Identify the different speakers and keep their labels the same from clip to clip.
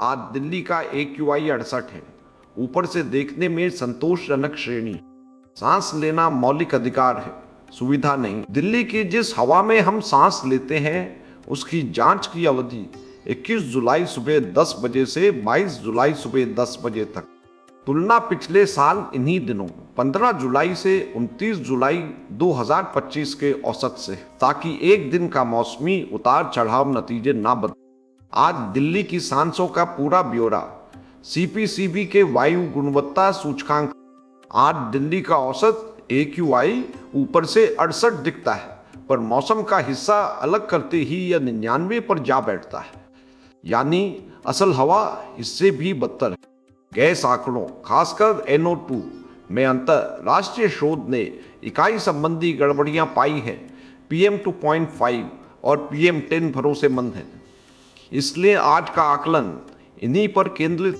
Speaker 1: आज दिल्ली का AQI 68 है। ऊपर से देखने में संतोषजनक श्रेणी। सांस लेना मौलिक अधिकार है, सुविधा नहीं। दिल्ली की जिस हवा में हम सांस लेते हैं उसकी जांच की अवधि 21 जुलाई सुबह 10 बजे से 22 जुलाई सुबह 10 बजे तक। तुलना पिछले साल इन्हीं दिनों 15 जुलाई से 29 जुलाई 2025 के औसत से, ताकि एक दिन का मौसमी उतार चढ़ाव नतीजे ना बदले। आज दिल्ली की सांसों का पूरा ब्यौरा। CPCB के वायु गुणवत्ता सूचकांक। आज दिल्ली का औसत AQI ऊपर से 68 दिखता है, पर मौसम का हिस्सा अलग करते ही यह 99 पर जा बैठता है। यानी असल हवा इससे भी बदतर है। गैस आंकड़ों, खासकर NO2 में अंतरराष्ट्रीय शोध ने इकाई संबंधी गड़बड़ियां पाई है। PM2.5 और PM10 भरोसेमंद है, इसलिए आज का आकलन इन्हीं पर केंद्रित।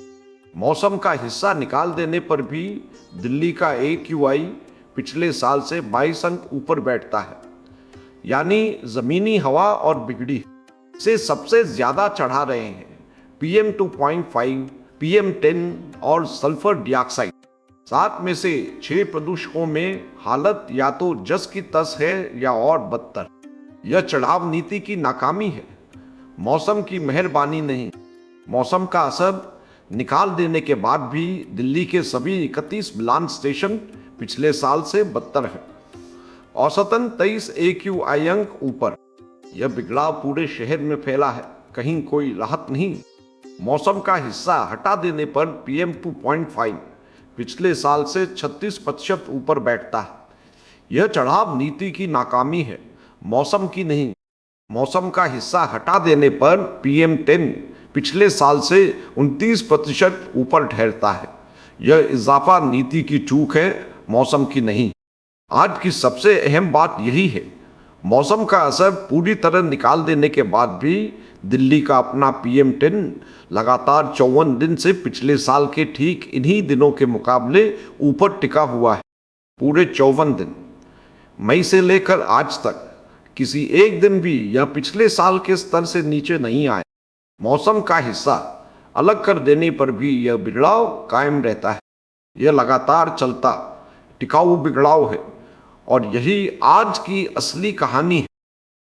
Speaker 1: मौसम का हिस्सा निकाल देने पर भी दिल्ली का AQI पिछले साल से 22 अंक ऊपर बैठता है। यानी जमीनी हवा और बिगड़ी से सबसे ज्यादा चढ़ा रहे हैं PM2.5, PM10 और सल्फर डाइऑक्साइड। 7 में से 6 प्रदूषकों में हालत या तो जस की तस है या और बदतर। यह चढ़ाव नीति की नाकामी है, मौसम की मेहरबानी नहीं। मौसम का असर निकाल देने के बाद भी दिल्ली के सभी 31 मिलान स्टेशन पिछले साल से बदतर है। औसतन 23 AQI अंक ऊपर। यह बिगड़ाव पूरे शहर में फैला है, कहीं कोई राहत नहीं। मौसम का हिस्सा हटा देने पर PM2.5 पिछले साल से 36% ऊपर बैठता है। यह चढ़ाव नीति की नाकामी है, मौसम की नहीं। मौसम का हिस्सा हटा देने पर PM10 पिछले साल से 29% ऊपर ठहरता है। यह इजाफा नीति की चूक है, मौसम की नहीं। आज की सबसे अहम बात यही है, मौसम का असर पूरी तरह निकाल देने के बाद भी दिल्ली का अपना PM10 लगातार 54 दिन से पिछले साल के ठीक इन्हीं दिनों के मुकाबले ऊपर टिका हुआ है। पूरे 54 दिन, मई से लेकर आज तक किसी एक दिन भी यह पिछले साल के स्तर से नीचे नहीं आए। मौसम का हिस्सा अलग कर देने पर भी यह बिगड़ाव कायम रहता है। यह लगातार चलता टिकाऊ बिगड़ाव है और यही आज की असली कहानी है।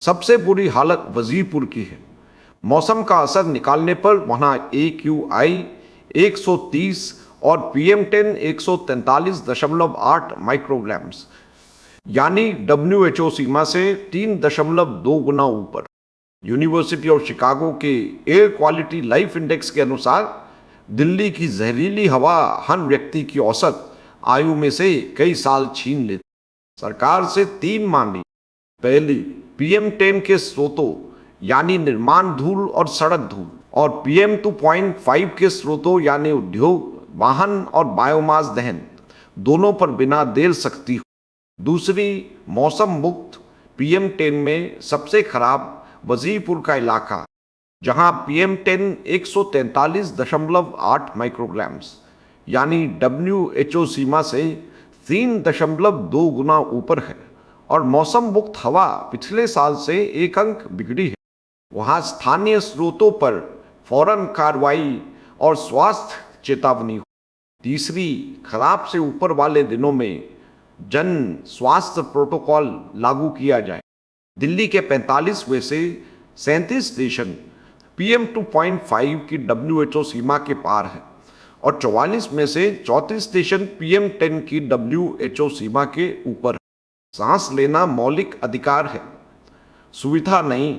Speaker 1: सबसे बुरी हालत वजीरपुर की है। मौसम का असर निकालने पर वहां AQI 130 और PM10 143.8 माइक्रोग्राम्स, यानी WHO सीमा से 3.2 गुना ऊपर। यूनिवर्सिटी ऑफ शिकागो के एयर क्वालिटी लाइफ इंडेक्स के अनुसार दिल्ली की जहरीली हवा हर व्यक्ति की औसत आयु में से कई साल छीन लेती। सरकार से 3 मांगी। पहली, PM10 के स्रोतों यानी निर्माण धूल और सड़क धूल, और PM2.5 के स्रोतों यानी उद्योग, वाहन और बायोमास दहन, दोनों पर बिना देर सख्ती हो। दूसरी, मौसम मुक्त PM10 में सबसे खराब वजीरपुर का इलाका, जहां PM10 143.8 माइक्रोग्राम्स, यानी WHO सीमा से 3.2 गुना ऊपर है, और मौसम मुक्त हवा पिछले साल से 1 अंक बिगड़ी है। वहां स्थानीय स्रोतों पर फौरन कार्रवाई और स्वास्थ्य चेतावनी हो। तीसरी, खराब से ऊपर वाले दिनों में जन स्वास्थ्य प्रोटोकॉल लागू किया जाए। दिल्ली के 45 में से 37 स्टेशन PM2.5 की WHO सीमा के पार है और 44 में से 34 स्टेशन PM10 की WHO सीमा के ऊपर है। सांस लेना मौलिक अधिकार है, सुविधा नहीं।